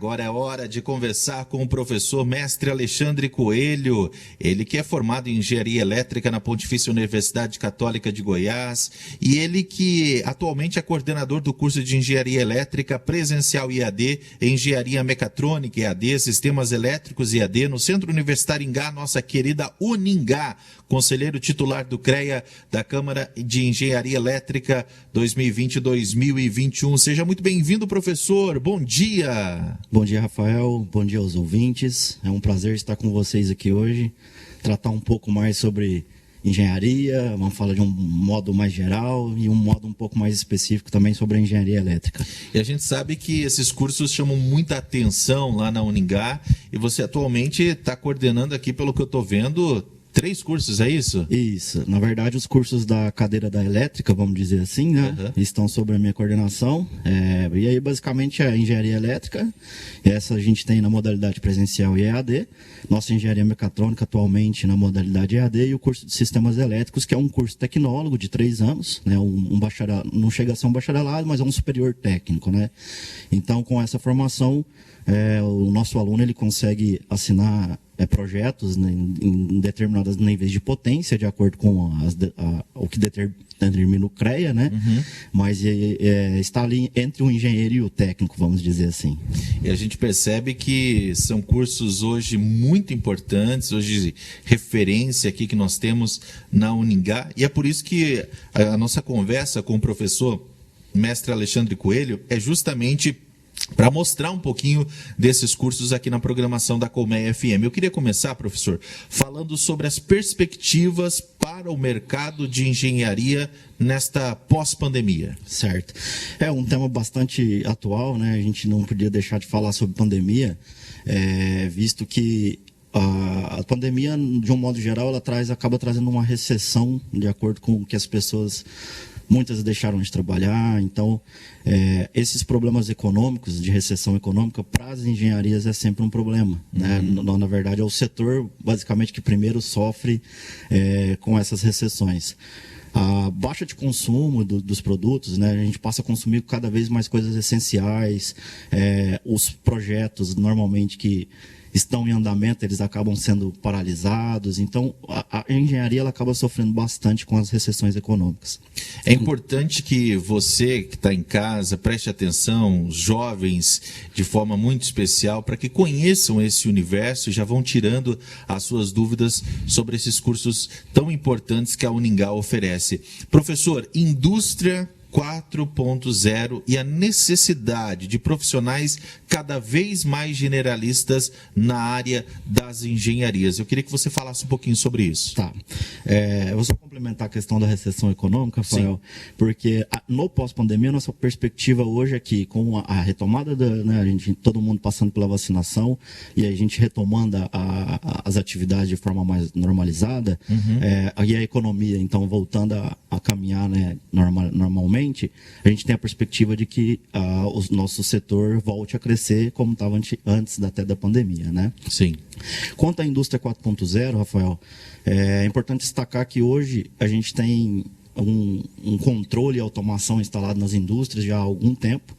Agora é hora de conversar com o professor mestre Alexandre Coelho, ele que é formado em Engenharia Elétrica na Pontifícia Universidade Católica de Goiás e ele que atualmente é coordenador do curso de Engenharia Elétrica Presencial EAD, Engenharia Mecatrônica EAD, Sistemas Elétricos EAD, no Centro Universitário Ingá, nossa querida Uningá, conselheiro titular do CREA da Câmara de Engenharia Elétrica 2020-2021. Seja muito bem-vindo, professor. Bom dia. Bom dia, Rafael. Bom dia aos ouvintes. É um prazer estar com vocês aqui hoje, tratar um pouco mais sobre engenharia, vamos falar de um modo mais geral e um modo um pouco mais específico também sobre a engenharia elétrica. E a gente sabe que esses cursos chamam muita atenção lá na Uningá e você atualmente está coordenando aqui, pelo que eu estou vendo, 3 cursos, é isso? Isso. Na verdade, os cursos da cadeira da elétrica, vamos dizer assim, né? Estão sob a minha coordenação. E aí, basicamente, a engenharia elétrica. Essa a gente tem na modalidade presencial e EAD. Nossa engenharia mecatrônica, atualmente, na modalidade EAD. E o curso de sistemas elétricos, que é um curso tecnólogo de 3 anos. Né? Não chega a ser um bacharelado, mas é um superior técnico, né? Então, com essa formação, o nosso aluno ele consegue assinar projetos, né, em determinados níveis de potência, de acordo com o que determina o CREA, né? Mas está ali entre o engenheiro e o técnico, vamos dizer assim. E a gente percebe que são cursos hoje muito importantes, hoje referência aqui que nós temos na Uningá, e é por isso que a nossa conversa com o professor mestre Alexandre Coelho é justamente para mostrar um pouquinho desses cursos aqui na programação da Colmeia FM. Eu queria começar, professor, falando sobre as perspectivas para o mercado de engenharia nesta pós-pandemia. Certo. É um tema bastante atual, né? A gente não podia deixar de falar sobre pandemia, visto que a pandemia, de um modo geral, ela acaba trazendo uma recessão, de acordo com o que as pessoas... Muitas deixaram de trabalhar, então esses problemas econômicos, de recessão econômica, para as engenharias é sempre um problema. Né? Na verdade, é o setor, basicamente, que primeiro sofre com essas recessões. A baixa de consumo dos produtos, né? A gente passa a consumir cada vez mais coisas essenciais, os projetos, normalmente, que estão em andamento, eles acabam sendo paralisados. Então, a engenharia ela acaba sofrendo bastante com as recessões econômicas. É importante que você que está em casa preste atenção, os jovens, de forma muito especial, para que conheçam esse universo e já vão tirando as suas dúvidas sobre esses cursos tão importantes que a Uningá oferece. Professor, indústria 4.0 e a necessidade de profissionais cada vez mais generalistas na área das engenharias. Eu queria que você falasse um pouquinho sobre isso. Tá. Eu vou só complementar a questão da recessão econômica, Rafael, porque no pós-pandemia, nossa perspectiva hoje é que, com a retomada, todo mundo passando pela vacinação e a gente retomando as atividades de forma mais normalizada, e a economia, então, voltando a caminhar, né, normalmente, a gente tem a perspectiva de que o nosso setor volte a crescer como estava antes até da pandemia, né? Sim. Quanto à indústria 4.0, Rafael, é importante destacar que hoje a gente tem um controle e automação instalado nas indústrias já há algum tempo.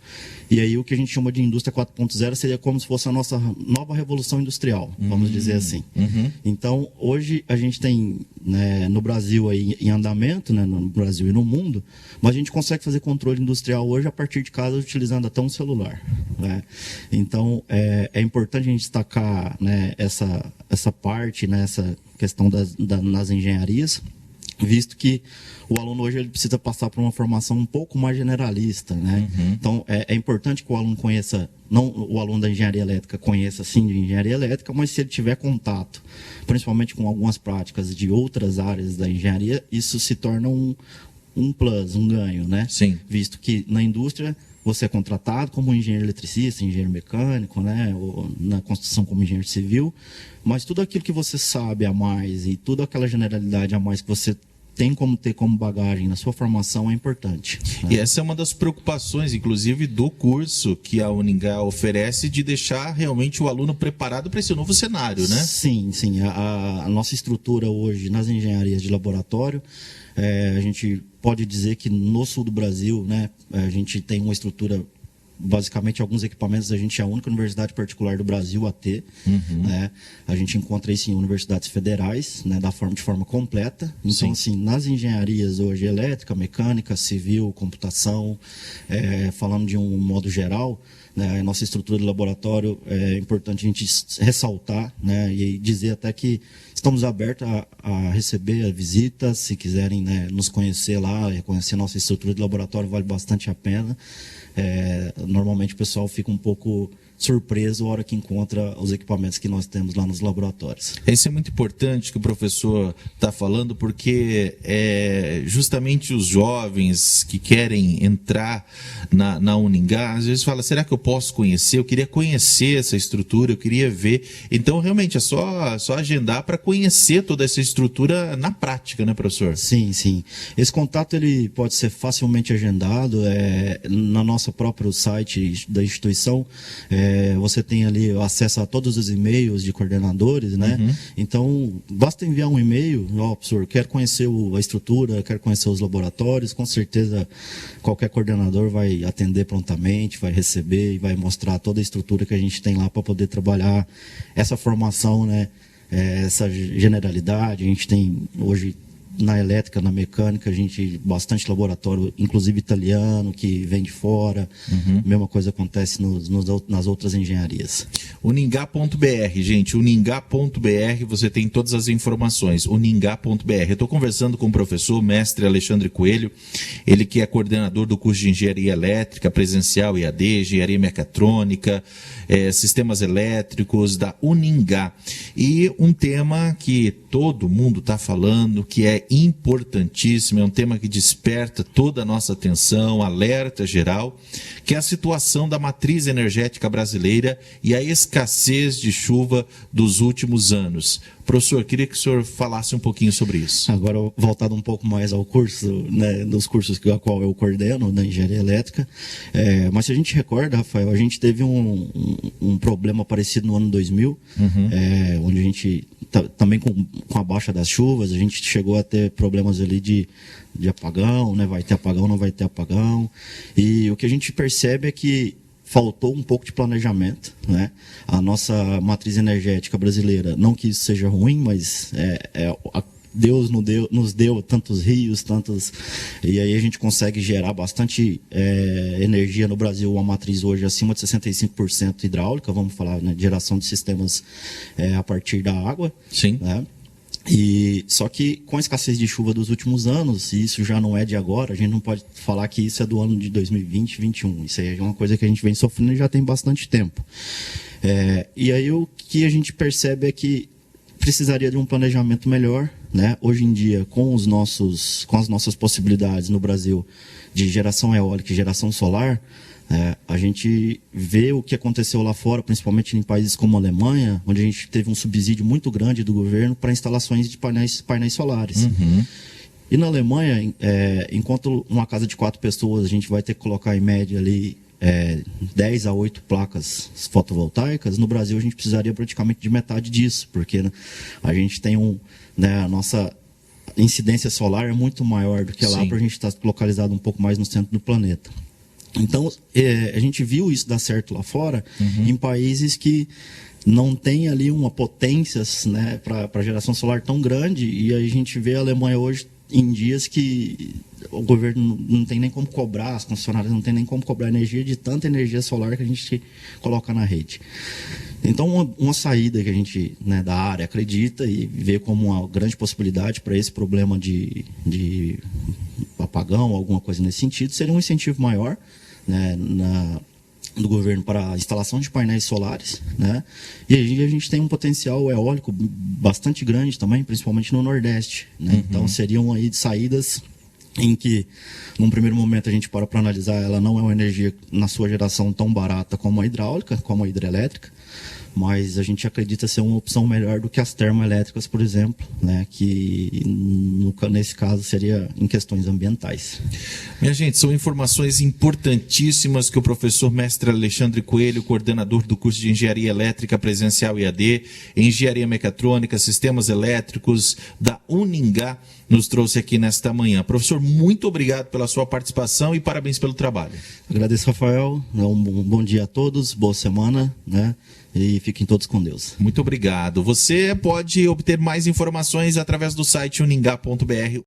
E aí o que a gente chama de indústria 4.0 seria como se fosse a nossa nova revolução industrial, vamos dizer assim. Então, hoje a gente tem, né, no Brasil aí, em andamento, né, no Brasil e no mundo, mas a gente consegue fazer controle industrial hoje a partir de casa utilizando até um celular. Né? Então, é importante a gente destacar, né, essa parte, né, essa questão nas engenharias, visto que o aluno hoje ele precisa passar por uma formação um pouco mais generalista, né? Então, é importante que o aluno conheça, não o aluno da engenharia elétrica conheça, sim, de engenharia elétrica, mas se ele tiver contato, principalmente com algumas práticas de outras áreas da engenharia, isso se torna um plus, um ganho, né? Sim. Visto que na indústria você é contratado como engenheiro eletricista, engenheiro mecânico, né? Ou na construção como engenheiro civil, mas tudo aquilo que você sabe a mais e toda aquela generalidade a mais que você tem como ter como bagagem na sua formação é importante. Né? E essa é uma das preocupações, inclusive, do curso que a Uningá oferece, de deixar realmente o aluno preparado para esse novo cenário, né? Sim, sim. A nossa estrutura hoje nas engenharias de laboratório, a gente pode dizer que no sul do Brasil, né, a gente tem uma estrutura basicamente alguns equipamentos a gente é a única universidade particular do Brasil a ter, né? A gente encontra isso em universidades federais, né, de forma completa. Então, assim, nas engenharias hoje, elétrica, mecânica, civil, computação, falando de um modo geral, né, a nossa estrutura de laboratório é importante a gente ressaltar, né, e dizer até que estamos abertos a receber a visita, se quiserem, né, nos conhecer lá, conhecer nossa estrutura de laboratório, vale bastante a pena. Normalmente o pessoal fica um pouco surpreso na hora que encontra os equipamentos que nós temos lá nos laboratórios. Isso é muito importante que o professor está falando, porque justamente os jovens que querem entrar na Uningá, às vezes fala, será que eu posso conhecer? Eu queria conhecer essa estrutura, eu queria ver. Então, realmente, é só agendar para conhecer toda essa estrutura na prática, né, professor? Sim, sim. Esse contato ele pode ser facilmente agendado. No nosso próprio site da instituição, você tem ali acesso a todos os e-mails de coordenadores, né? Então, basta enviar um e-mail, professor, quero conhecer a estrutura, quero conhecer os laboratórios, com certeza qualquer coordenador vai atender prontamente, vai receber e vai mostrar toda a estrutura que a gente tem lá para poder trabalhar essa formação, né? Essa generalidade. A gente tem hoje na elétrica, na mecânica, a gente bastante laboratório, inclusive italiano, que vem de fora. Mesma coisa acontece nas outras engenharias. Uningá.br, gente, uningá.br, você tem todas as informações, uningá.br. Eu estou conversando com o professor, mestre Alexandre Coelho, ele que é coordenador do curso de Engenharia Elétrica, presencial EAD, Engenharia Mecatrônica, Sistemas Elétricos, da Uningá. E um tema que todo mundo está falando, que é importantíssimo, é um tema que desperta toda a nossa atenção, alerta geral, que é a situação da matriz energética brasileira e a escassez de chuva dos últimos anos. Professor, queria que o senhor falasse um pouquinho sobre isso. Agora, voltado um pouco mais ao curso, né, dos cursos a qual eu coordeno, da Engenharia Elétrica. Mas se a gente recorda, Rafael, a gente teve um problema parecido no ano 2000, onde a gente, também com a baixa das chuvas, a gente chegou a ter problemas ali de apagão, né? Vai ter apagão, não vai ter apagão. E o que a gente percebe é que faltou um pouco de planejamento, né? A nossa matriz energética brasileira, não que isso seja ruim, mas Deus nos deu tantos rios, e aí a gente consegue gerar bastante energia no Brasil, uma matriz hoje acima de 65% hidráulica, vamos falar, né, de geração de sistemas a partir da água. Sim. Né? Só que com a escassez de chuva dos últimos anos, e isso já não é de agora, a gente não pode falar que isso é do ano de 2020, 2021. Isso aí é uma coisa que a gente vem sofrendo já tem bastante tempo. E aí o que a gente percebe é que precisaria de um planejamento melhor, né? Hoje em dia, com as nossas possibilidades no Brasil de geração eólica e geração solar, a gente vê o que aconteceu lá fora, principalmente em países como a Alemanha, onde a gente teve um subsídio muito grande do governo para instalações de painéis solares. E na Alemanha, enquanto uma casa de 4 pessoas, a gente vai ter que colocar em média ali 10 a 8 placas fotovoltaicas, no Brasil a gente precisaria praticamente de metade disso, porque, né, a gente tem a nossa incidência solar é muito maior do que lá, para a gente estar localizado um pouco mais no centro do planeta. Então, a gente viu isso dar certo lá fora, em países que não tem ali uma potência, né, para geração solar tão grande, e aí a gente vê a Alemanha hoje em dias que o governo não tem nem como cobrar, as concessionárias não tem nem como cobrar energia de tanta energia solar que a gente coloca na rede. Então, uma saída que a gente, né, da área acredita e vê como uma grande possibilidade para esse problema de apagão, alguma coisa nesse sentido, seria um incentivo maior, né, do governo para a instalação de painéis solares, né? E aí a gente tem um potencial eólico bastante grande também, principalmente no Nordeste, né? Então seriam aí saídas em que, num primeiro momento, a gente para analisar, ela não é uma energia na sua geração tão barata como a hidráulica, como a hidrelétrica, mas a gente acredita ser uma opção melhor do que as termoelétricas, por exemplo, né, que nesse caso seria em questões ambientais. Minha gente, são informações importantíssimas que o professor mestre Alexandre Coelho, coordenador do curso de Engenharia Elétrica Presencial EAD, Engenharia Mecatrônica, Sistemas Elétricos da Uningá, nos trouxe aqui nesta manhã. Professor, muito obrigado pela sua participação e parabéns pelo trabalho. Agradeço, Rafael. Um bom dia a todos, boa semana, né? E fiquem todos com Deus. Muito obrigado. Você pode obter mais informações através do site uningá.br.